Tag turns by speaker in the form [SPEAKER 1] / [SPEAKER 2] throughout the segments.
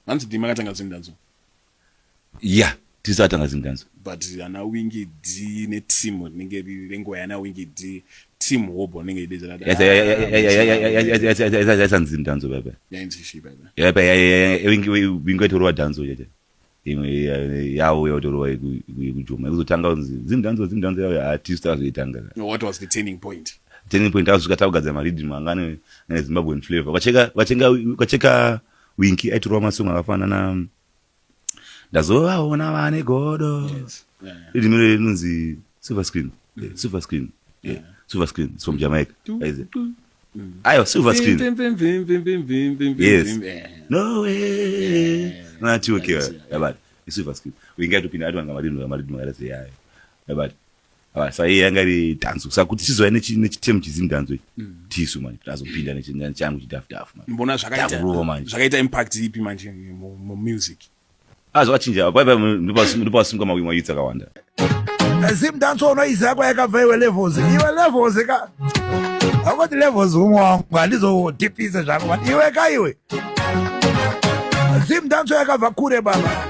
[SPEAKER 1] Manzi dima akatanga ZimDancehall.
[SPEAKER 2] Yeah, tisatanga ZimDancehall.
[SPEAKER 1] But ana wingi D ne team ninge lengo yana wingi D team hobo ninge dezela.
[SPEAKER 2] Yes, NZimdancehall baba.
[SPEAKER 1] Ya inzishi baba.
[SPEAKER 2] Yeah, wingi to dance yete. Imwe yawo yotoro kujuma. Uzotanga ZimDancehall artist azitanga.
[SPEAKER 1] What was the turning point?
[SPEAKER 2] Turning point azukataugaza maridi mangane na Zimbabwean flavor. Kwacheka winki aiturwa masonga akafana na ndazovaona vane godo. Idimire nunzi silver screen. Silver screen. Yeah. Silver screen. It's from Jamaica. Ayo, silver screen. Yes. No way. Not okay. But it's silver screen. We get to pin adu ngamarindu ngalazi yayo. But so yangari dance. So kuti sizo ene chitemu chizimdanzo tisu man. Azopinda nechangu chidafdafu man.
[SPEAKER 1] Mbona zvakaita impact ipi manje mu music.
[SPEAKER 2] Azwachinja baba ndipo simka mawimwa yitsa kawanda.
[SPEAKER 3] ZimDancehall no izakwa yakabva iwe levels. Iwe levels ka. Akoti levels umwa ngalizo dipisa zvako. Iwe ka iwe. ZimDancehall yakabva kure baba.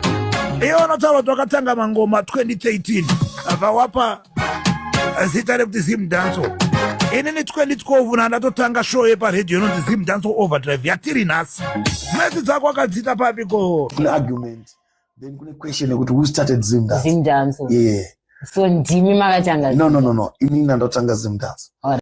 [SPEAKER 3] Iona tsalo twakatanga mangoma 2018. Ava wapa zita rekuti ZimDancehall. Inini 2012 ndatotanga show yepa radio inonzi ZimDancehall Overdrive yatiri nhasi. Mezi dzako akadzita papi ko
[SPEAKER 4] argument. Then kuna question yekuti who started ZimDancehall?
[SPEAKER 5] ZimDancehall.
[SPEAKER 4] Yeah.
[SPEAKER 5] So ndimi makatanga.
[SPEAKER 4] No. Inini ndotanga ZimDancehall.